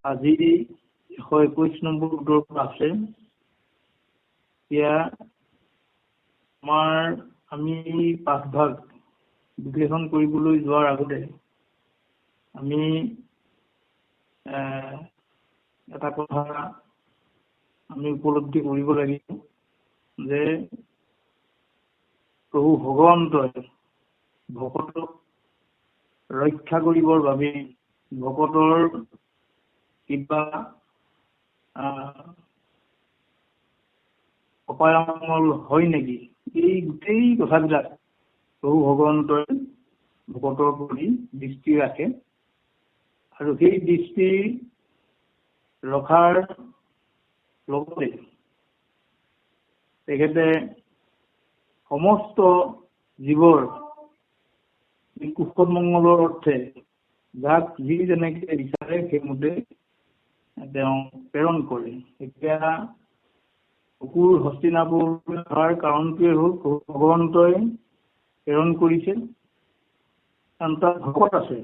আজি 121 নম্বৰ উত্তৰ আছে। এতিয়া আমি পাঠভাগ বিশ্লেষণ কৰিবলৈ যোৱাৰ আগতে আমি এটা কথা আমি উপলব্ধি কৰিব লাগিব যে প্ৰভু ভগৱন্তই ভকতক ৰক্ষা কৰিবৰ বাবে ভকতৰ কিবা অপায়মঙ্গল হয় নেকি, এই গোটেই কথাবিলাক প্ৰভু ভগৱন্তই ভকতৰ প্ৰতি দৃষ্টি ৰাখে আৰু সেই দৃষ্টি ৰখাৰ লগতে তেখেতে সমস্ত জীৱৰ কুশল মংগলৰ অৰ্থে যাক যি যেনেকে বিচাৰে সেইমতে তেওঁ প্ৰেৰণ কৰে। এতিয়া অসুৰ হস্তিনাপুৰ হোৱাৰ কাৰণটোৱে হ'ল ভগৱন্তই প্ৰেৰণ কৰিছে, কাৰণ তাত ভকত আছে।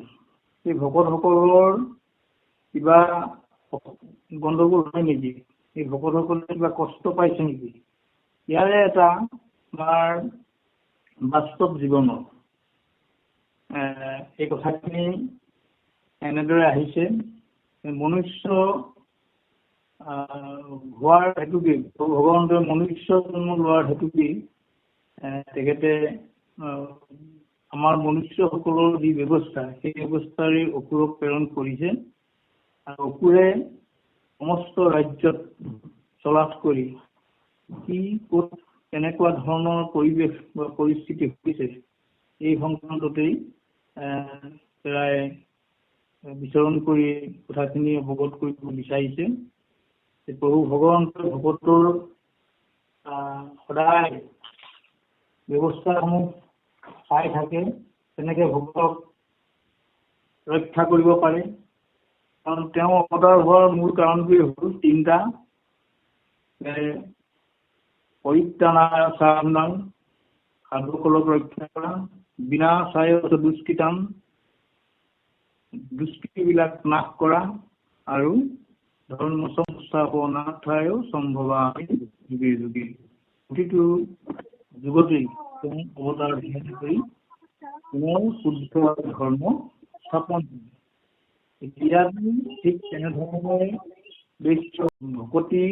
সেই ভকতসকলৰ কিবা গণ্ডগোল হয় নেকি, এই ভকতসকলে কিবা কষ্ট পাইছে নেকি, ইয়াৰে এটা আমাৰ বাস্তৱ জীৱনৰ এই কথাখিনি এনেদৰে আহিছে। মনুষ্য হোৱাৰ হেতুকে ভগৱন্তই মনুষ্য জন্ম লোৱাৰ হেতুকে তেখেতে আমাৰ মনুষ্যসকলৰ যি ব্যৱস্থা সেই ব্যৱস্থাৰে অসুৰক প্ৰেৰণ কৰিছে আৰু অসুৰে সমস্ত ৰাজ্যত চলাথ কৰি কি ক'ত কেনেকুৱা ধৰণৰ পৰিৱেশ বা পৰিস্থিতি হৈছে এই সংক্ৰান্ততেই প্ৰায় বিচৰণ কৰি কথাখিনি অৱগত কৰিব বিচাৰিছে। প্ৰভু ভগৱন্তৰ ভকতৰ সদায় ব্যৱস্থাসমূহ চাই থাকে, তেনেকে ভকতক ৰক্ষা কৰিব পাৰে। কাৰণ তেওঁ অৱতাৰ হোৱাৰ মূল কাৰণটোৱে হ'ল তিনিটা: পৰিত্ৰাণায় সাধনাং, সাধুসকলক ৰক্ষা কৰা; বিনাশায় দুষ্কৃতাম, দুষ্কৃতিবিলাক নাশ কৰা; আৰু ধৰ্ম সংস্থাপনাৰ্থায় সম্ভৱামি যুগে যুগে। প্ৰতিটো যুগতেই তেওঁ অৱতাৰ ধ্যান কৰি পুনৰ শুদ্ধ ধৰ্ম স্থাপন কৰে। এতিয়া ঠিক তেনেধৰণে ভকতি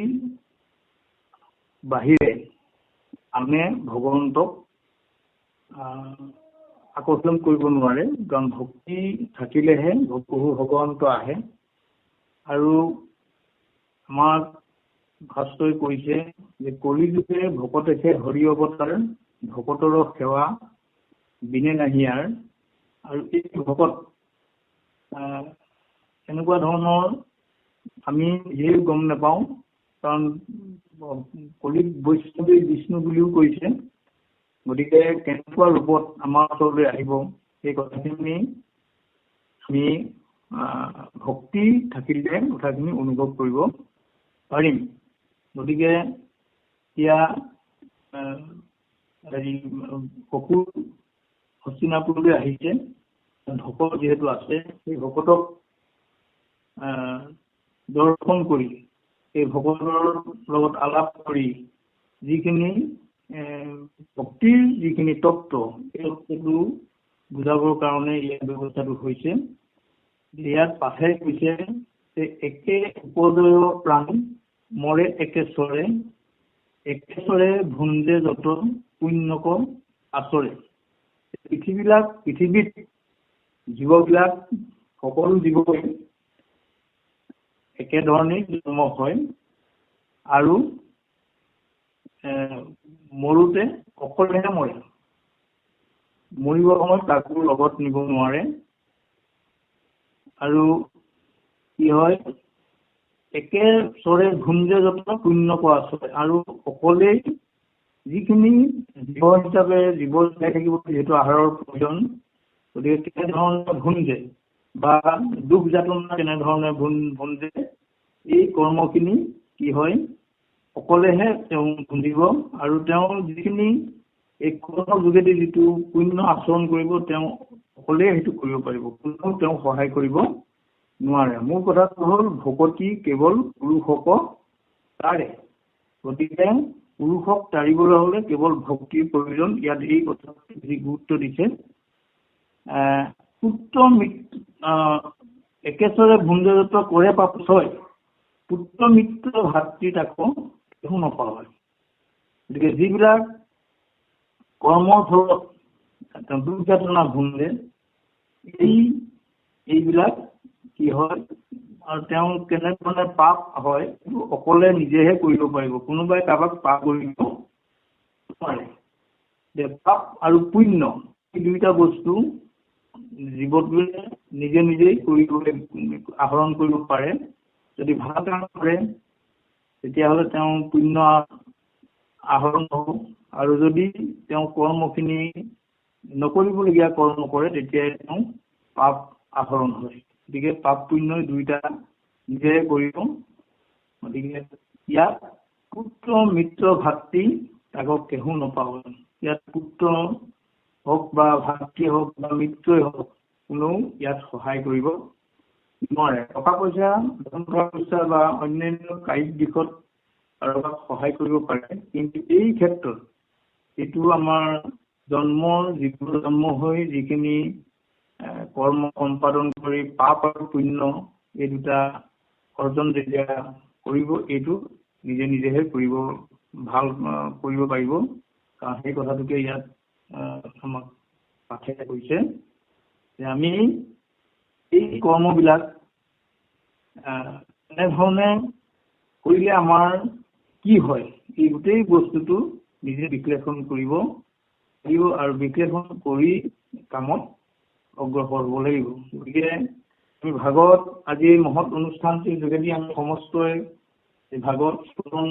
বাহিৰে আনে ভগৱন্তক আকৰ্ষণ কৰিব নোৱাৰে, কাৰণ ভক্তি থাকিলেহে প্ৰভু ভগৱন্ত আহে। আৰু আমাক শাস্ত্ৰই কৈছে যে কলিযুগে ভকতেহে হৰি অৱতাৰ, ভকতৰ সেৱা বিনে নাহিয়াৰ। আৰু এই ভকত এনেকুৱা ধৰণৰ আমি নিজেও গম নাপাওঁ, কাৰণ কলিত বৈষ্ণৱী বিষ্ণু বুলিও কৈছে। গতিকে কেনেকুৱা ৰূপত আমাৰ ওচৰলৈ আহিব সেই কথাখিনি আমি ভক্তি থাকিলে কথাখিনি অনুভৱ কৰিব পাৰিম। গতিকে এতিয়া অসুৰ হস্তিনাপুৰলৈ আহিছে, ভকত যিহেতু আছে, সেই ভকতক দৰ্শন কৰি সেই ভকতৰ লগত আলাপ কৰি যিখিনি ভক্তিৰ যিখিনি তত্ত্ব, এই তত্ত্বটো বুজাবৰ কাৰণে ইয়াৰ ব্যৱস্থাটো হৈছে। ইয়াত পাঠে কৈছে যে একে উপদয় প্ৰাণ মৰে একেশ্বৰে, একেশ্বৰে ভুঞ্জে যত পুণ্যক আচৰে। পৃথিৱীত জীৱবিলাক সকলো জীৱই একেধৰণেই জন্ম হয় আৰু মৰোতে অকলেহে মৰে। মৰিবৰ সময়ত কাকো লগত নিব নোৱাৰে। আৰু কি হয় একেচৰে ভুঞ্জে যত পুণ্য পোৱা চৰে আৰু অকলেই যিখিনি জীৱ হিচাপে জীৱ জীয়াই থাকিব যিহেতু আহাৰৰ প্ৰয়োজন গতিকে কেনেধৰণে ভুঞ্জে বা দুখ যাতনা কেনেধৰণে ভুঞ্জে এই কৰ্মখিনি কি হয় অকলেহে তেওঁ ভুঞ্জিব আৰু তেওঁ যিখিনি এই কৰ্মৰ যোগেদি যিটো পুণ্য আচৰণ কৰিব তেওঁ অকলে সেইটো কৰিব পাৰিব কোনেও তেওঁ সহায় কৰিব নোৱাৰে মোৰ কথাটো হ'ল ভকতি কেৱল পুৰুষক তাৰে গতিকে পুৰুষক তাৰিবলৈ হ'লে কেৱল ভক্তিৰ প্ৰয়োজন ইয়াত এই কথাটো বেছি গুৰুত্ব দিছে পুত্ৰ একেচৰে ভুঞ্জযত কৰে পাপ ছয় পুত্ৰ মিত্ৰ ভাতৃ তাকো কেহু নপায় গতিকে যিবিলাক কৰ্মৰ ফলত দুখ যাতনা ভুঞ্জে এইবিলাক কি হয় আৰু তেওঁ কেনেধৰণে পাপ হয় অকলে নিজেহে কৰিব পাৰিব কোনোবাই কাৰোবাক পাপ কৰিব নোৱাৰে পাপ আৰু পুণ্য এই দুইটা বস্তু জীৱটোৱে নিজে নিজেই কৰিবলৈ আহৰণ কৰিব পাৰে যদি ভাল কাম কৰে তেতিয়াহ'লে তেওঁ পুণ্য আহৰণ হ'ব আৰু যদি তেওঁ কৰ্মখিনি নকৰিবলগীয়া কৰ্ম কৰে তেতিয়া তেওঁ পাপ আহৰণ হয় গতিকে পাপ পুণ্য দুইটা নিজে কৰিব গতিকে ইয়াত পুত্ৰ মিত্ৰ ভাতৃ তাকো কেহু নপাব ইয়াত পুত্ৰ হওক বা ভাতৃ হওক বা মিত্ৰই হওক কোনেও ইয়াত সহায় কৰিব নোৱাৰে টকা পইচা ধন টকা পইচা বা অন্যান্য কায়িক দিশত কাৰোবাক সহায় কৰিব পাৰে কিন্তু এই ক্ষেত্ৰত এইটো আমাৰ জন্ম হৈ যিখিনি কৰ্ম সম্পাদন কৰি পাপ আৰু পুণ্য এই দুটা অৰ্জন যেতিয়া কৰিব এইটো নিজে নিজেহে কৰিব ভাল কৰিব পাৰিব কাৰণ সেই কথাটোকে ইয়াত আমাক পাঠে কৈছে যে আমি এই কৰ্মবিলাক এনেধৰণে কৰিলে আমাৰ কি হয় এই গোটেই বস্তুটো নিজে বিশ্লেষণ কৰিব লাগিব আৰু বিশ্লেষণ কৰি কামত অগ্ৰসৰ হ'ব লাগিব গতিকে আমি ভাগৱত আজি মহৎ অনুষ্ঠানটিৰ যোগেদি আমি সমস্তই ভাগৱত শ্ৰৱণ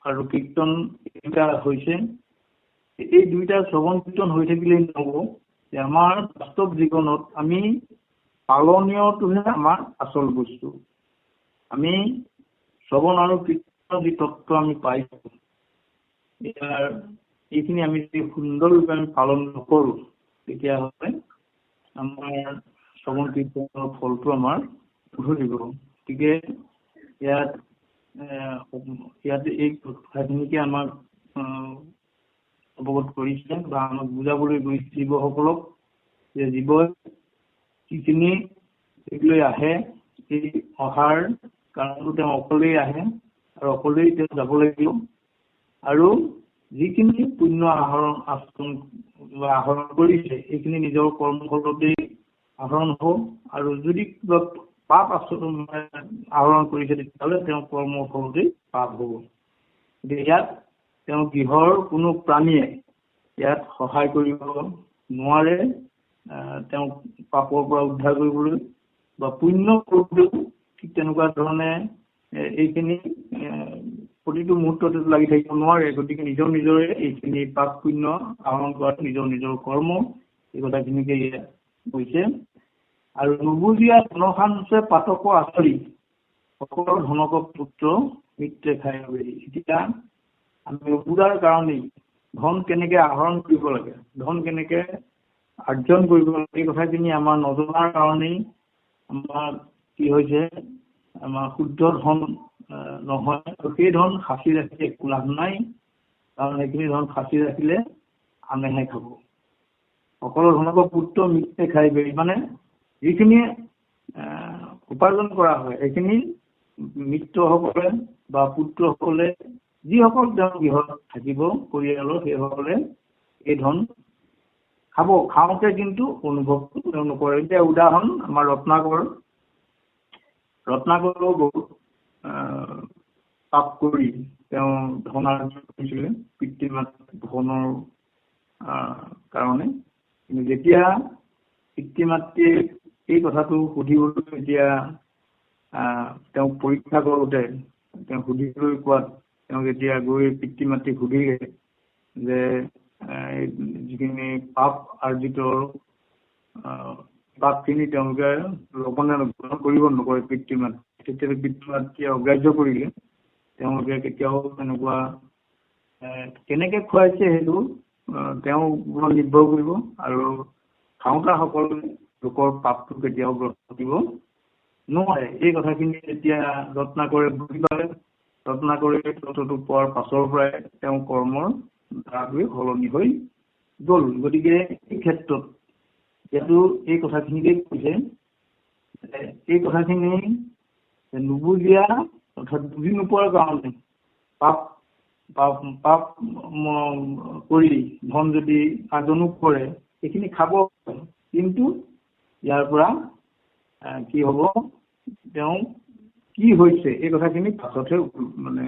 আৰু কীৰ্তন এইটা হৈছে এই দুইটা শ্ৰৱণ কীৰ্তন হৈ থাকিলেই নহ'ব যে আমাৰ বাস্তৱ জীৱনত আমি পালনীয়টোহে আমাৰ আচল বস্তু আমি শ্ৰৱণ আৰু কীৰ্তনৰ যি তত্ত্ব আমি পাইছোঁ এইখিনি আমি যদি সুন্দৰৰূপে আমি পালন নকৰোঁ তেতিয়াহ'লে আমাৰ শ্ৰৱণ কীৰ্তনৰ ফলটো আমাৰ ঘূৰিব গতিকে ইয়াত এই কথাখিনিকে আমাক অৱগত কৰিছে বা আমাক বুজাবলৈ গৈছে জীৱসকলক যে জীৱই যিখিনি লৈ আহে এই অহাৰ কাৰণটো তেওঁ অকলেই আহে আৰু অকলেই তেওঁ যাব লাগিব আৰু যিখিনি পুণ্য আহৰণ কৰিছে এইখিনি নিজৰ কৰ্মফলতেই আহৰণ হ'ব আৰু যদি কিবা পাপ আহৰণ কৰিছে তেতিয়াহ'লে তেওঁ কৰ্মফলতেই পাপ হ'ব গতিকে ইয়াত তেওঁ গৃহৰ কোনো প্ৰাণীয়ে ইয়াত সহায় কৰিব নোৱাৰে তেওঁক পাপৰ পৰা উদ্ধাৰ কৰিবলৈ বা পুণ্য কৰোঁতেও ঠিক তেনেকুৱা ধৰণে এইখিনি প্ৰতিটো মুহূৰ্ততে লাগি থাকিব নোৱাৰে গতিকে নিজৰে এইখিনি পাপ পুণ্য আহৰণ কৰাটো নিজৰ কৰ্ম এই কথাখিনিকে কৈছে আৰু নুবুজিয়া ধনসাঞ্চে পাতক আচৰি সকলো ধনক পুত্ৰ মিত্ৰে খাই বেৰি এতিয়া আমি নুবুজাৰ কাৰণেই ধন কেনেকে আহৰণ কৰিব লাগে ধন কেনেকে আৰ্জন কৰিব লাগে এই কথাখিনি আমাৰ নজনাৰ কাৰণেই আমাৰ কি হৈছে আমাৰ শুদ্ধ ধন নহয় আৰু সেই ধন সাঁচি ৰাখি একো লাভ নাই কাৰণ সেইখিনি ধন সাঁচি ৰাখিলে আনেহে খাব সকলো ধনক পুত্ৰ মিত্ৰে খাই বেৰি মানে যিখিনি উপাৰ্জন কৰা হয় এইখিনি মিত্ৰসকলে বা পুত্ৰসকলে যিসকল তেওঁ গৃহত থাকিব পৰিয়ালৰ সেইসকলে এই ধন খাব খাওঁতে কিন্তু অনুভৱটো তেওঁ নকৰে এতিয়া উদাহৰণ আমাৰ ৰত্নাকৰেও বহুত পাপ কৰি তেওঁ ধন আৰ্জন কৰিছিলে পিতৃ মাতৃ ধনৰ কাৰণে কিন্তু যেতিয়া পিতৃ মাতৃয়ে এই কথাটো সুধিবলৈ এতিয়া তেওঁক পৰীক্ষা কৰোঁতে তেওঁ সুধিবলৈ কোৱাত তেওঁক এতিয়া গৈ পিতৃ মাতৃক সুধিলে যে যিখিনি পাপ আৰ্জিত পাপখিনি তেওঁলোকে লঘোণে গ্ৰহণ কৰিব নকৰে পিতৃ মাতৃ, তেতিয়াহ'লে পিতৃ মাতৃয়ে অগ্ৰাহ্য কৰিলে। তেওঁলোকে কেতিয়াও তেনেকুৱা কেনেকৈ খুৱাইছে সেইটো তেওঁৰ ওপৰত নিৰ্ভৰ কৰিব, আৰু খাওঁতাসকল লোকৰ পাপটো কেতিয়াও গ্ৰহণ কৰিব নোৱাৰে। এই কথাখিনি যেতিয়া ৰত্নাকৰে বুজি পালে, ৰত্নাকৰে তত্ত্বটো পোৱাৰ পাছৰ পৰাই তেওঁ কৰ্মৰ ধাৰাটোৱে সলনি হৈ গ'ল। গতিকে এই ক্ষেত্ৰত যিহেতু এই কথাখিনিকে কৈছে, এই কথাখিনি নুবুজীয়া অৰ্থাৎ বুজি নোপোৱাৰ কাৰণে পাপ পাপ পাপ কৰি ধন যদি আৰ্জনো কৰে এইখিনি খাব, কিন্তু ইয়াৰ পৰা কি হ'ব, তেওঁ কি হৈছে এই কথাখিনি পাছতহে মানে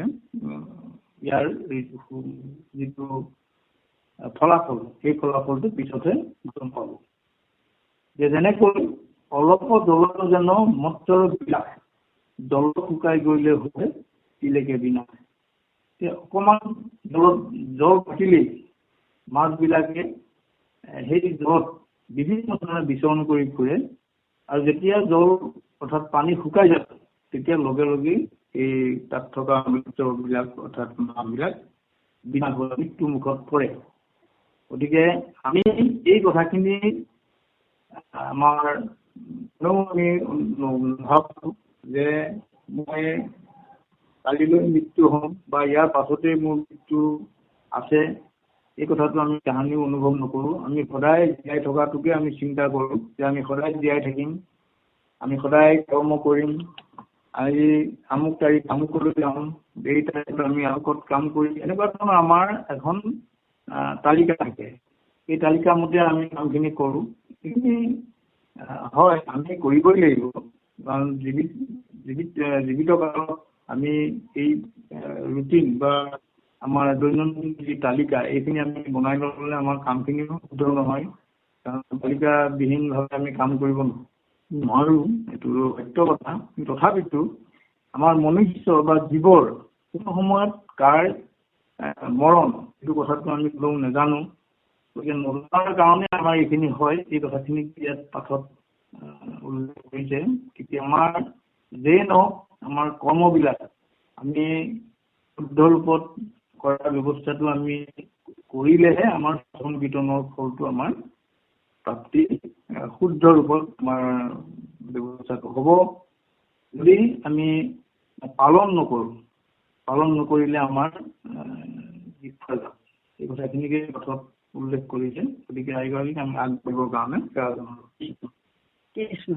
ইয়াৰ যিটো ফলাফল সেই ফলাফলটো পিছতহে গম পাব। যে যেনেকৈ অলপ জলত যেন মত্ৰৰ বিলাস, জল শুকাই গৈলে হয় তিলেকে বিনা। অকণমান জলত জল থাকিলেই মাছবিলাকে সেই জলত বিভিন্ন ধৰণে বিচৰণ কৰি ফুৰে, আৰু যেতিয়া জল অৰ্থাৎ পানী শুকাই যাব তেতিয়া লগে লগে এই তাত থকা মৃত্যুবিলাক অৰ্থাৎ মাছবিলাক বিনাশ হৈ মৃত্যু মুখত পৰে। গতিকে আমি এই কথাখিনি আমাৰ আমি ভাবোঁ যে মই কালিলৈ মৃত্যু হ'ম বা ইয়াৰ পাছতে মোৰ মৃত্যু আছে, এই কথাটো আমি কাহানিও অনুভৱ নকৰোঁ। আমি সদায় জীয়াই থকাটোকে আমি চিন্তা কৰোঁ যে আমি সদায় জীয়াই থাকিম, আমি সদায় কৰ্ম কৰিম, আজি আমুক তাৰিখ আমুকলৈ যাম, এই তাৰিখত আমি আমুকত কাম কৰিম, এনেকুৱা ধৰণৰ আমাৰ এখন তালিকা থাকে। এই তালিকা মতে আমি কামখিনি কৰোঁ। সেইখিনি হয় আমি কৰিবই লাগিব, কাৰণ জীৱিত কালত আমি এই ৰুটিন বা আমাৰ দৈনন্দিন যি তালিকা এইখিনি আমি বনাই ল'লে আমাৰ কামখিনিও শুদ্ধ নহয়, কাৰণ তালিকাবিহীনভাৱে আমি কাম কৰিব নোৱাৰোঁ, এইটো সত্য কথা। তথাপিতো আমাৰ মনুষ্য বা জীৱৰ কোনো সময়ত কাৰ মৰণ এইটো কথাটো আমি কোনেও নাজানো। গতিকে নজনাৰ কাৰণে আমাৰ এইখিনি হয়। এই কথাখিনি ইয়াত পাঠত উল্লেখ কৰিছে। তেতিয়া আমাৰ যেই নহওক আমাৰ কৰ্মবিলাক আমি শুদ্ধ ৰূপত কৰাৰ ব্যৱস্থাটো আমি কৰিলেহে আমাৰ শ্ৰৱণ কীৰ্তনৰ ফলটো আমাৰ প্ৰাপ্তি শুদ্ধ ৰূপত আমাৰ ব্যৱস্থাটো হ'ব। যদি আমি পালন নকৰিলে আমাৰ এই কথাখিনিকে কথাত উল্লেখ কৰিছে। গতিকে আইগৰাকীক আমি আগবাঢ়িবৰ কাৰণে সেৱা জনালোঁ। কৃষ্ণ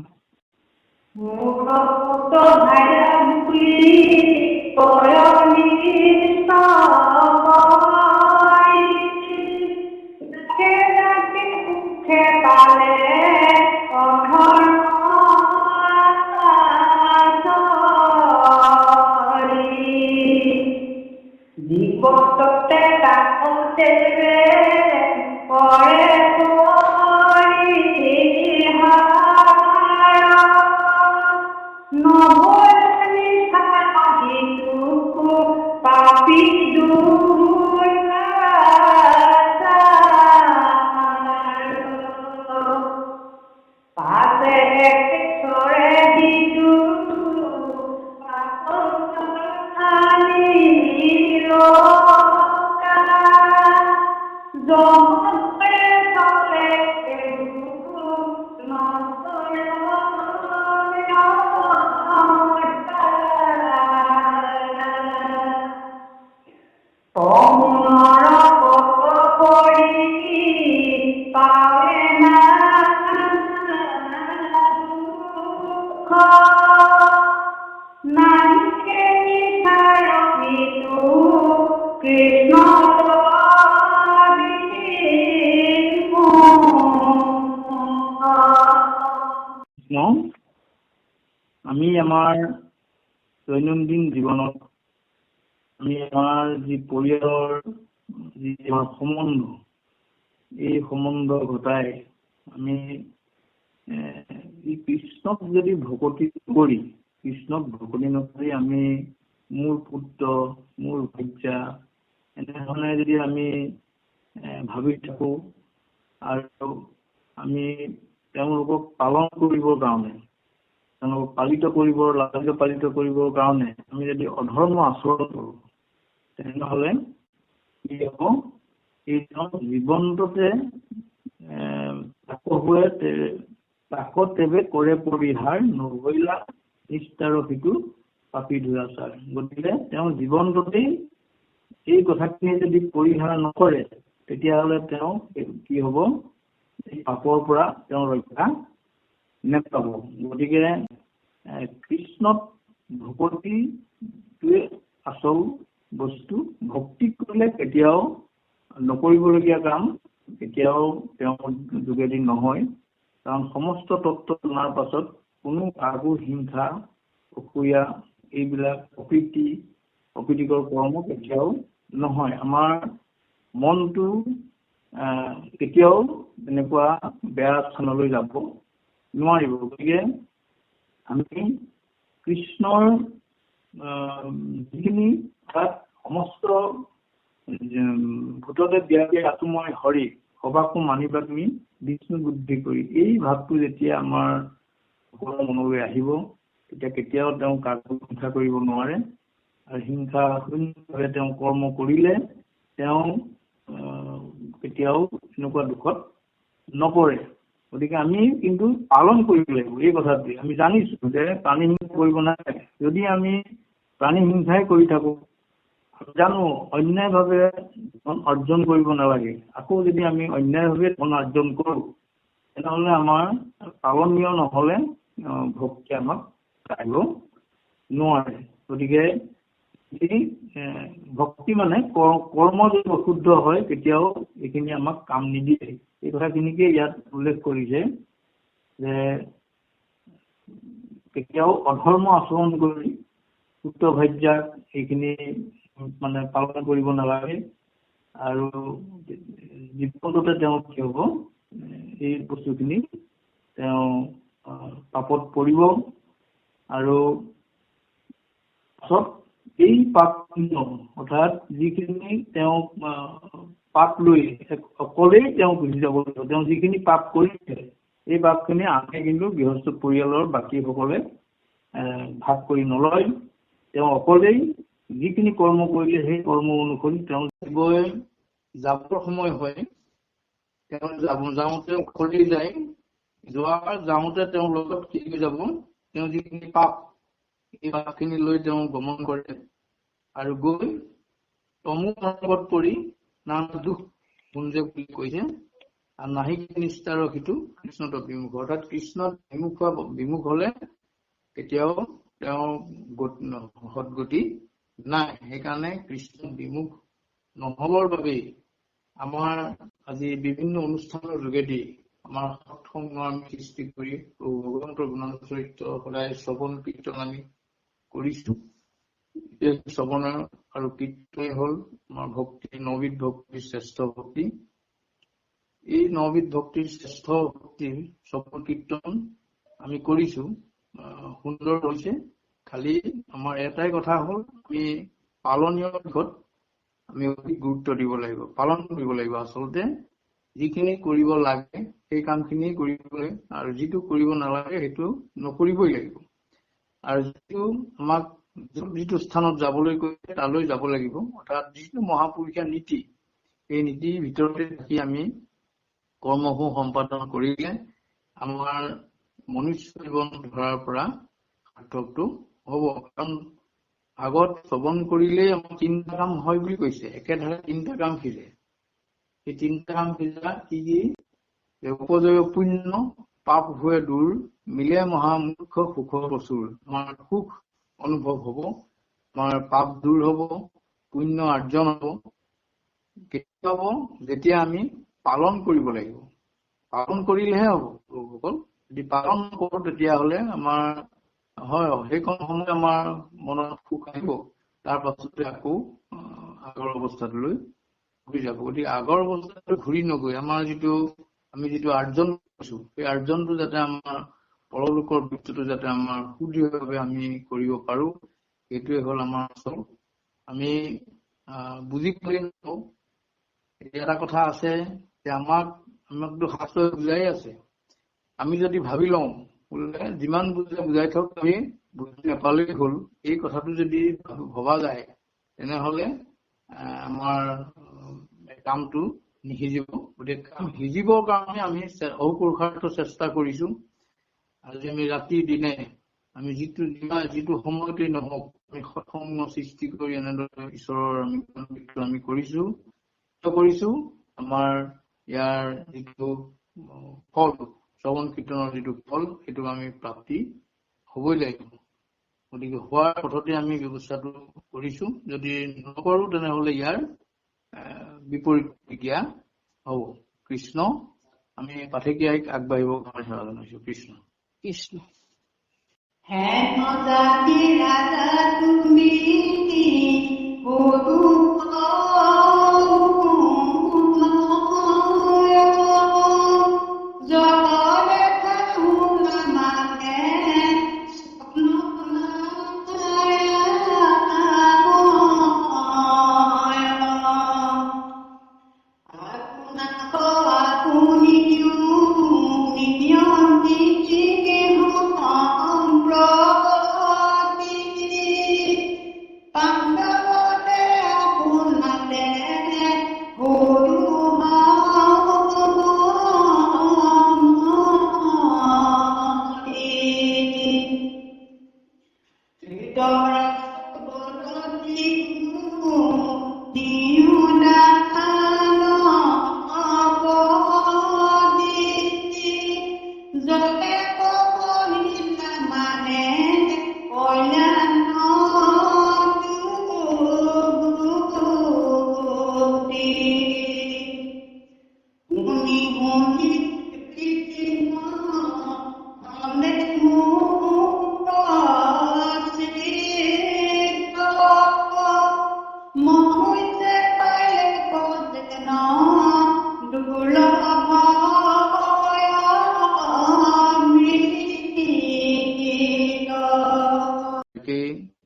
আমি আমাৰ দৈনন্দিন জীৱনত আমি আমাৰ যি পৰিয়ালৰ যি আমাৰ সম্বন্ধ এই সম্বন্ধ ঘটাই আমি এই কৃষ্ণক যদি ভকতি কৰি কৃষ্ণক ভকতি নকৰি আমি মোৰ পুত্ৰ মোৰ ভাৰ্যা এনেধৰণে যদি আমি ভাবি থাকো আৰু আমি তেওঁলোকক পালন কৰিবৰ কাৰণে তেওঁলোকক লালিত পালিত কৰিবৰ কাৰণে আমি যদি অধৰ্ম আচৰণ কৰোঁ তেনেহ'লে কি হ'ব এই জীৱনটোতে তাকত তেবে কৰে পৰিহাৰ নগৈলা নিষ্ঠাৰ সিটো পাপী দুৰাচাৰ। গতিকে তেওঁ জীৱনটোতেই এই কথাখিনি যদি পৰিহাৰ নকৰে তেতিয়াহ'লে তেওঁ কি হ'ব এই পাপৰ পৰা তেওঁ ৰক্ষা নেপাব। গতিকে কৃষ্ণত ভকতিটোৱে আচল বস্তু। ভক্তি কৰিলে কেতিয়াও নকৰিবলগীয়া কাম কেতিয়াও তেওঁৰ যোগেদি নহয়, কাৰণ সমস্ত তত্ত্ব জনাৰ পাছত কোনো কাকো হিংসা অসূয়া এইবিলাক অপ্ৰীতিকৰ কৰ্ম কেতিয়াও নহয়। আমাৰ মনটো কেতিয়াও এনেকুৱা বেয়া স্থানলৈ যাব নোৱাৰিব। গতিকে আমি কৃষ্ণৰ যিখিনি তাত সমস্ত ভূততে ব্যাপী আত্মময় হৰি সবাকো মানিবা তুমি বিষ্ণু বুদ্ধি কৰি, এই ভাৱটো যেতিয়া আমাৰ সকলো মনলৈ আহিব তেতিয়া কেতিয়াও তেওঁ কাকো হিংসা কৰিব নোৱাৰে। আৰু হিংসা শূন্যভাৱে তেওঁ কৰ্ম কৰিলে তেওঁ কেতিয়াও এনেকুৱা দুখত নপৰে। গতিকে আমি কিন্তু পালন কৰিব লাগিব এই কথাটোৱে। আমি জানিছো যে প্ৰাণী হিংসা কৰিব নালাগে। যদি আমি প্ৰাণী হিংসাই কৰি থাকো, জানো অন্যায়ভাৱে ধন অৰ্জন কৰিব নালাগে, আকৌ যদি আমি অন্যায়ভাৱে ধন অৰ্জন কৰো তেনেহ'লে আমাৰ পালনীয় নহ'লে ভক্তি আমাক আহিব নোৱাৰে। গতিকে এই ভক্তি মানে কৰ্ম যদি অশুদ্ধ হয় তেতিয়াও এইখিনি আমাক কাম নিদিয়ে। এই কথাখিনিকে ইয়াত উল্লেখ কৰিছে যে কেতিয়াও অধৰ্ম আচৰণ কৰি পুত্ৰ ভাৰ্যাক এইখিনি মানে পালন কৰিব নালাগে। আৰু জীৱনটোতে তেওঁ কি হ'ব এই বস্তুখিনি তেওঁ পাপত পৰিব আৰু পাছত এই পাপ অৰ্থাৎ যিখিনি তেওঁ পাপ লৈ অকলেই তেওঁ গুচি যাব লাগিব। তেওঁ যিখিনি পাপ কৰিছে এই পাপখিনি আনে কিন্তু গৃহস্থ পৰিয়ালৰ বাকীসকলে ভাগ কৰি নলয়। তেওঁ অকলেই যিখিনি কৰ্ম কৰিলে সেই কৰ্ম অনুসৰি তেওঁ যাবৰ সময় হয়। তেওঁ যাওঁতে অকলেই যায়। যাওঁতে তেওঁৰ লগত কি হৈ যাব, তেওঁ যিখিনি পাপ এই পাপখিনি লৈ তেওঁ গমন কৰে আৰু গৈ তমো মাৰ্গত পৰি নানা দুখ পুঞ্জে বুলি কৈছে। আৰু নাহিক নিষ্ঠাৰ সিটো কৃষ্ণত বিমুখ, অৰ্থাৎ কৃষ্ণত বিমুখ হলে কেতিয়াও তেওঁ সদগতি নাই। সেইকাৰণে কৃষ্ণত বিমুখ নহবৰ বাবেই আমাৰ আজি বিভিন্ন অনুষ্ঠানৰ যোগেদি আমাৰ সৎসংগ আমি সৃষ্টি কৰি ভগৱন্তৰ গুণানুগ চৰিত্ৰ সদায় শ্ৰৱণ কীৰ্তন আমি কৰিছো। শ্ৰৱণৰ আৰু কীৰ্তনেই হ'ল আমাৰ ভক্তি, নবিধ ভক্তিৰ শ্ৰেষ্ঠ ভক্তি। এই নবিধ ভক্তিৰ শ্ৰেষ্ঠ ভক্তিৰ শ্ৰৱণ কীৰ্তন আমি কৰিছো, সুন্দৰ হৈছে। খালি আমাৰ এটাই কথা হ'ল আমি পালনীয় দিশত আমি অধিক গুৰুত্ব দিব লাগিব, পালন কৰিব লাগিব। আচলতে যিখিনি কৰিব লাগে সেই কামখিনি কৰিব লাগে আৰু যিটো কৰিব নালাগে সেইটো নকৰিবই লাগিব। আৰু যিটো স্থানত যাবলৈ কৈছে তালৈ যাব লাগিব। অৰ্থাৎ যিটো মহাপুৰুষীয়া নীতি, এই নীতিৰ ভিতৰতে থাকি আমি কৰ্মসমূহ সম্পাদন কৰিলে আমাৰ মনুষ্য জীৱন ধৰাৰ পৰা সাৰ্থকটো হ'ব। কাৰণ আগত শ্ৰৱণ কৰিলেই আমাৰ 3টা কাম হয় বুলি কৈছে। একেধাৰে 3টা কাম সিজে। এই 3টা কাম সিজা কি উপজয় পুণ্য পাপ हुए দূৰ মিলে মহামূৰ্খ সুখ প্ৰচুৰ। আমাৰ সুখ অনুভৱ হ'ব, আমাৰ পাপ দূৰ হ'ব, পুণ্য অৰ্জন হ'ব। কেতিয়া হ'ব? যেতিয়া আমি পালন কৰিব লাগিব। পালন কৰিলেহে হ'ব প্ৰভুসকল। যদি পালন নকৰো তেতিয়াহ'লে আমাৰ হয় সেইকণ সময় আমাৰ মনত সুখ আহিব, তাৰ পাছতে আকৌ আগৰ অৱস্থাটোলৈ ঘূৰি যাব। গতিকে আগৰ অৱস্থাটো ঘূৰি নগৈ আমি যিটো আৰ্জন কৰিছো সেই আৰ্জনটো যাতে আমাৰ পৰলোকৰ বৃত্তিটো যাতে আমাৰ সুদৃঢ়ভাৱে আমি কৰিব পাৰো, এইটোৱে হ'ল আমাৰ আচল। আমি বুজি পালি নকওঁ। এটা কথা আছে যে আমাকতো শাস্ত্ৰই বুজাই আছে। আমি যদি ভাবি লওঁ বোলে যিমান বুজাই থওক আমি বুজি নাপালেই হ'ল, এই কথাটো যদি ভবা যায় তেনেহলে আমাৰ কামটো নিসিজিব। গতিকে কাম সিজিবৰ কাৰণে আমি অপুৰুষাৰ্থ চেষ্টা কৰিছো। আজি আমি ৰাতি দিনে আমি যিটো সময়তেই নহওক আমি সৎসংগ সৃষ্টি কৰি এনেদৰে ঈশ্বৰৰ আমি কৰিছো। আমাৰ ইয়াৰ যিটো ফল, শ্ৰৱণ কীৰ্তনৰ যিটো ফল, সেইটো আমি প্ৰাপ্তি হবই লাগিব। গতিকে হোৱাৰ পথতে আমি ব্যৱস্থাটো কৰিছো। যদি নকৰো তেনেহলে ইয়াৰ বিপৰীত প্ৰতিক্ৰিয়া হব। কৃষ্ণ, আমি পাঠকীয়াক আগবাঢ়িবৰ কাৰণে সেৱা জনাইছো। কৃষ্ণ কৃষ্ণ। হেন জাতি ৰাজা তুমি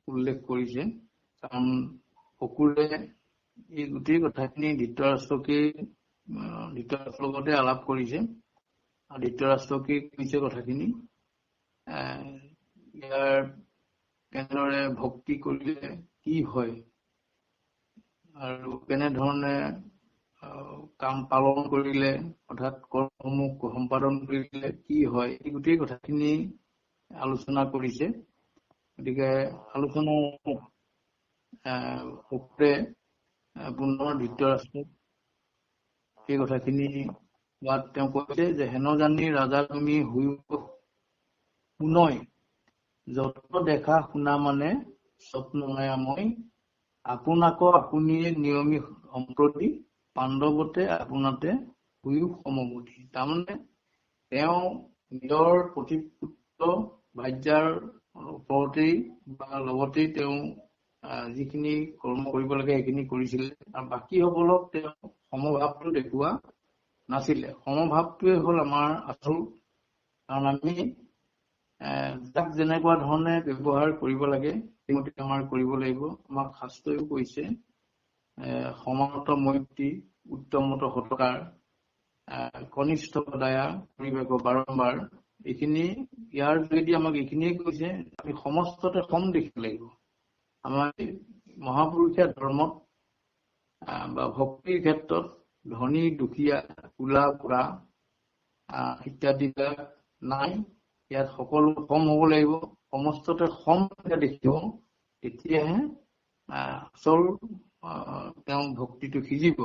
উল্লেখ কৰিছে। কাৰণ অকুৰে এই গোটেই কথাখিনি ধৃতৰাষ্ট্ৰৰ লগতে আলাপ কৰিছে। আৰু ধৃতৰাষ্ট্ৰকে কৈছে কথাখিনি ইয়াৰ কেনেদৰে ভক্তি কৰিলে কি হয় আৰু কেনেধৰণে কাম পালন কৰিলে, অৰ্থাৎ কৰ্মসমূহ সম্পাদন কৰিলে কি হয়, এই গোটেই কথাখিনি আলোচনা কৰিছে। গতিকে আলোচনা পুনৰ ধৃতৰাষ্ট্ৰক সেই কথাখিনি কোৱাত তেওঁ কৈছে যে হেন জানি ৰাজা তুমি শুনয়, যত দেখা শুনা মানে স্বপ্নময়, আপোনাকো আপুনিয়ে নিয়মী সম্প্ৰতি, পাণ্ডৱতে আপোনাতে শুয়ো সমমতি। তাৰমানে তেওঁ নিজৰ প্ৰতিপুত্ৰ ভাৰ্যাৰ ওপৰতেই বা লগতেই তেওঁ যিখিনি কৰ্ম কৰিব লাগে সেইখিনি কৰিছিলে, আৰু বাকী সকলক তেওঁ সমভাৱটো দেখুওৱা নাছিলে। সমভাৱটোৱে হ'ল আমাৰ আচল। কাৰণ আমি যাক যেনেকুৱা ধৰণে ব্যৱহাৰ কৰিব লাগে সেইমতে আমাৰ কৰিব লাগিব। আমাক শাস্ত্ৰও কৈছে সমানত মৈত্ৰী, উত্তমত সৎকাৰ, কনিষ্ঠ দয়া কৰিব বাৰম্বাৰ। এইখিনি ইয়াৰ যোগেদি আমাক এইখিনিয়ে কৈছে আমি সমস্ততে সম দেখিব লাগিব। আমাৰ মহাপুৰুষীয়া ধৰ্মত বা ভক্তিৰ ক্ষেত্ৰত ধনী দুখীয়া কোলা পুৰা ইত্যাদিবিলাক নাই। ইয়াত সকলো সম হব লাগিব। সমস্ততে সম দেখিব, তেতিয়াহে আচল তেওঁ ভক্তিটো সিজিব।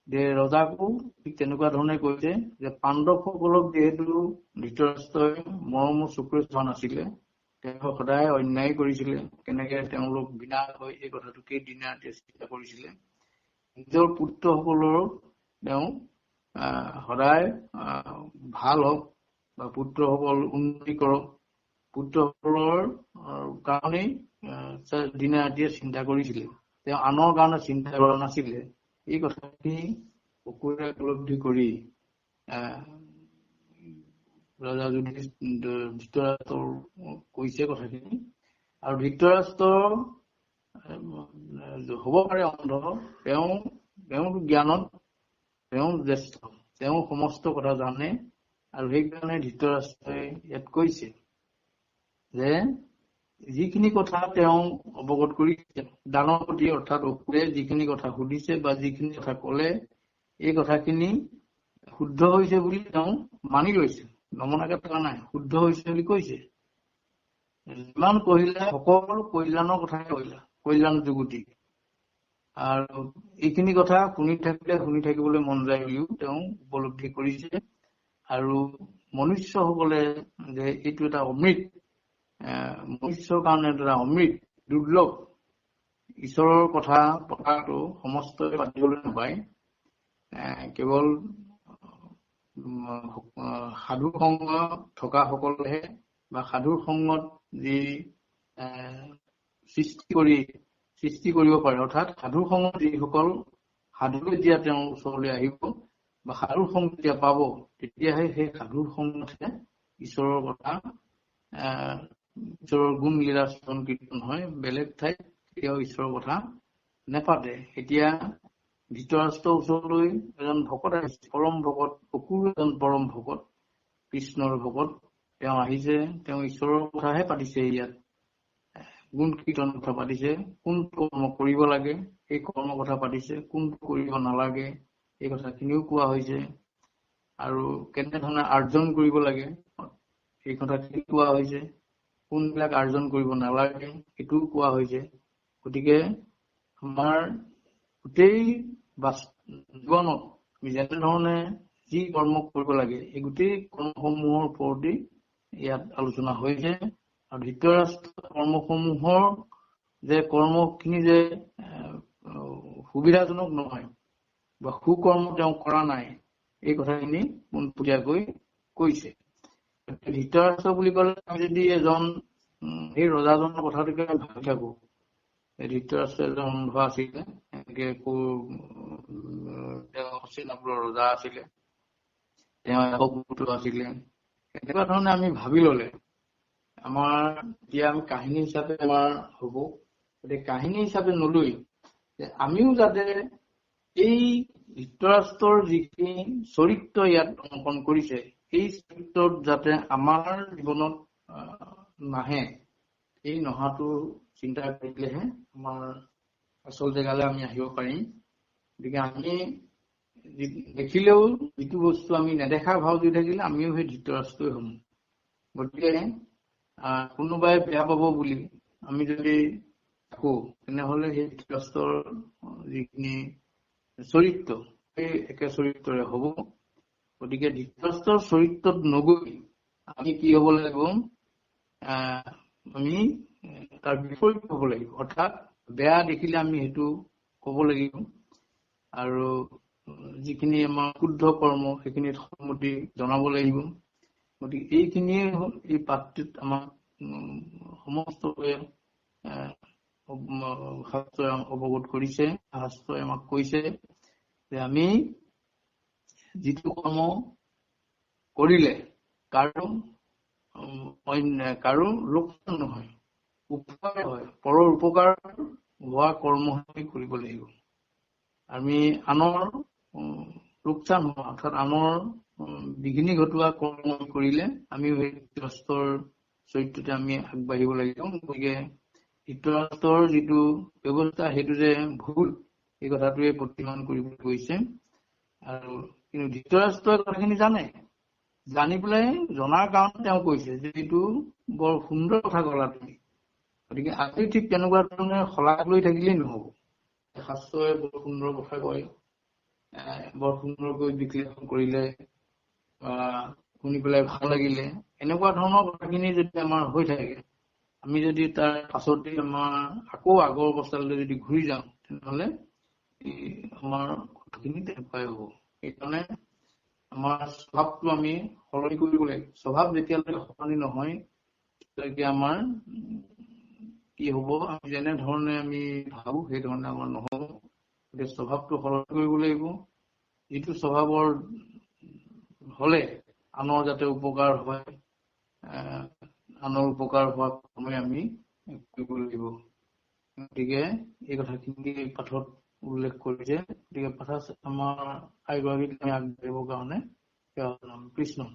যে ৰজাকো ঠিক তেনেকুৱা ধৰণে কৈছে যে পাণ্ডৱসকলক যিহেতু ধৃতৰাষ্ট্ৰই মৰমৰ চকুৰে চোৱা নাছিলে, তেওঁ সদায় অন্যায় কৰিছিলে, কেনেকে তেওঁলোক বিনাশ হয় এই কথাটোকেই দিনে চিন্তা কৰিছিলে। নিজৰ পুত্ৰসকলৰ তেওঁ সদায় ভাল হওক বা পুত্ৰসকল উন্নতি কৰক, পুত্ৰসকলৰ কাৰণেই দিনে ৰাতিয়ে চিন্তা কৰিছিলে। তেওঁ আনৰ কাৰণে চিন্তা কৰা নাছিলে। এই কথাখিনি অকুৰে উপলব্ধি কৰি ৰজা ধৃতৰাষ্ট্ৰৰ কৈছে কথাখিনি। আৰু ধৃতৰাষ্ট্ৰ হ'ব পাৰে অন্ধ, তেওঁৰ জ্ঞানত তেওঁ জ্যেষ্ঠ, তেওঁ সমস্ত কথা জানে। আৰু সেইকাৰণে ধৃতৰাষ্ট্ৰই ইয়াত কৈছে যে যিখিনি কথা তেওঁ অৱগত কৰিছে, দানৰ প্ৰতি অৰ্থাৎ অসুৰে যিখিনি কথা সুধিছে বা যিখিনি কথা কলে, এই কথাখিনি শুদ্ধ হৈছে বুলি তেওঁ মানি লৈছে, নমনাকে থকা নাই, শুদ্ধ হৈছে বুলি কৈছে। যিমান কহিলা সকলো কল্যাণৰ কথাই কহিলা, কল্যাণ যুগুতি। আৰু এইখিনি কথা শুনি থাকিবলৈ মন যায় বুলিও তেওঁ উপলব্ধি কৰিছে। আৰু মনুষ্যসকলে যে এইটো এটা অমৃত, মনুষ্যৰ কাৰণে এটা অমৃত, দুৰ্লভ। ঈশ্বৰৰ কথা পতাটো সমস্তই পাতিবলৈ নাপায়, কেৱল সাধু সংগ থকা সকলেহে বা সাধুৰ সংগত যি সৃষ্টি কৰিব পাৰে, অৰ্থাৎ সাধুৰ সংগত যিসকল সাধু যেতিয়া তেওঁৰ ওচৰলৈ আহিব বা সাধুৰ সংগ যেতিয়া পাব, তেতিয়াহে সেই সাধুৰ সংগতহে ঈশ্বৰৰ কথা, ঈশ্বৰৰ গুণ লীলা স্মৰণ কীৰ্তন হয়। বেলেগ ঠাইত কেতিয়াও ঈশ্বৰৰ কথা নেপাতে। এতিয়া ধৃতৰাষ্ট্ৰৰ ওচৰলৈ এজন ভকত আহিছে, পৰম ভকত, অসুৰ এজন পৰম ভকত, কৃষ্ণৰ ভকত। তেওঁ আহিছে, তেওঁ ঈশ্বৰৰ কথাহে পাতিছে। ইয়াত গুণ কীৰ্তনৰ কথা পাতিছে, কোনটো কৰ্ম কৰিব লাগে সেই কৰ্মৰ কথা পাতিছে, কোনটো কৰিব নালাগে এই কথাখিনিও কোৱা হৈছে। আৰু কেনেধৰণে আৰ্জন কৰিব লাগে সেই কথাখিনি কোৱা হৈছে, কোনবিলাক আৰ্জন কৰিব নালাগে সেইটোও কোৱা হৈছে। গতিকে আমাৰ গোটেই জীৱনত আমি যেনেধৰণে যি কৰ্ম কৰিব লাগে, এই গোটেই কৰ্মসমূহৰ ওপৰতেই ইয়াত আলোচনা হৈছে। আৰু ধৃতৰাষ্ট্ৰৰ কৰ্মসমূহৰ যে কৰ্মখিনি যে সুবিধাজনক নহয় বা সুকৰ্ম তেওঁ কৰা নাই, এই কথাখিনি পোনপটীয়াকৈ কৈছে। ধৃতৰাষ্ট্ৰ বুলি ক'লে আমি যদি এজন সেই ৰজাজনৰ কথাটোকে ভাবি থাকো, ধৃতৰাষ্ট্ৰ এজন অন্ধ আছিলে, এনেকে তেওঁ হস্তিনাপুৰৰ ৰজা আছিলে, তেওঁ এশ পুত্ৰ আছিলে, এনেকুৱা ধৰণে আমি ভাবি ললে আমাৰ এতিয়া আমি কাহিনী হিচাপে আমাৰ হব। গতিকে কাহিনী হিচাপে নলৈ আমিও যাতে এই ধৃতৰাষ্ট্ৰৰ যিখিনি চৰিত্ৰ ইয়াত অংকন কৰিছে, এই চৰিত্ৰত যাতে আমাৰ জীৱনত নাহে, এই নহাটো চিন্তা কৰিলেহে আমাৰ আচল জেগালৈ আমি আহিব পাৰিম। গতিকে আমি দেখিলেও যিটো বস্তু আমি নেদেখা ভাও দি থাকিলে আমিও সেই ধৃতৰাষ্ট্ৰই হ'ম। গতিকে কোনোবাই বেয়া পাব বুলি আমি যদি থাকো, তেনেহলে সেই ধৃতৰাষ্ট্ৰৰ যিখিনি চৰিত্ৰ সেই একে চৰিত্ৰৰে হব। গতিকে ধৃতৰাষ্ট্ৰৰ চৰিত্ৰত নগৈ আমি কি হব লাগিব, আমি তাৰ বিপৰীত হব লাগিব। অৰ্থাৎ বেয়া দেখিলে আমি সেইটো কব লাগিব, আৰু যিখিনি আমাৰ শুদ্ধ কৰ্ম সেইখিনিত সন্মতি জনাব লাগিব। গতিকে এইখিনিয়ে হ'ল এই পাঠটোত আমাক সমস্তকে শাস্ত্ৰই অৱগত কৰিছে। শাস্ত্ৰই আমাক কৈছে যে আমি যিটো কৰ্ম কৰিলে কাৰো লোকচান নহয়, উপকাৰ হয়, পৰৰ উপকাৰ হোৱা কৰ্মহে কৰিব লাগিব। আমি আনৰ লোকচান হোৱা অৰ্থাৎ আনৰ বিঘিনি ঘটোৱা কৰ্ম কৰিলে আমি সেই ধৃতৰাষ্ট্ৰৰ চৰিত্ৰতে আমি আগবাঢ়িব লাগিব। গতিকে ধৃতৰাষ্ট্ৰৰ যিটো ব্যৱস্থা সেইটো যে ভুল, এই কথাটোৱে প্ৰতিমান কৰিবলৈ গৈছে। আৰু কিন্তু ধৃতৰাষ্ট্ৰই কথাখিনি জানি পেলাই জনাৰ কাৰণে তেওঁ কৈছে যে এইটো বৰ সুন্দৰ কথা ক'লা তুমি। গতিকে আজি ঠিক তেনেকুৱা ধৰণে শলাগ লৈ থাকিলেই নহব। শাস্ত্ৰই বৰ সুন্দৰ কথা কয়, বৰ সুন্দৰকৈ বিশ্লেষণ কৰিলে, শুনি পেলাই ভাল লাগিলে, এনেকুৱা ধৰণৰ কথাখিনি যদি আমাৰ হৈ থাকে, আমি যদি তাৰ পাছতে আমাৰ আকৌ আগৰ অৱস্থালৈ যদি ঘূৰি যাওঁ, তেনেহলে আমাৰ কথাখিনি তেনেকুৱাই হ'ব। সেইকাৰণে আমাৰ স্বভাৱটো আমি সলনি কৰিব লাগিব। স্বভাৱ যেতিয়ালৈকে সলনি নহয়, তেতিয়ালৈকে আমাৰ কি হব, আমি যেনেধৰণে আমি ভাবো সেই ধৰণে আমাৰ নহব। গতিকে স্বভাৱটো সলনি কৰিব লাগিব। যিটো স্বভাৱৰ হলে আনৰ যাতে উপকাৰ হয়, আনৰ উপকাৰ হোৱা কামে আমি কৰিব লাগিব। গতিকে এই কথাখিনি পাঠত উল্লেখ কৰিছে। গতিকে পাঠ আমাৰ আইগৰাকীক আমি আগবাঢ়িবৰ কাৰণে সেৱা জনাম। কৃষ্ণ।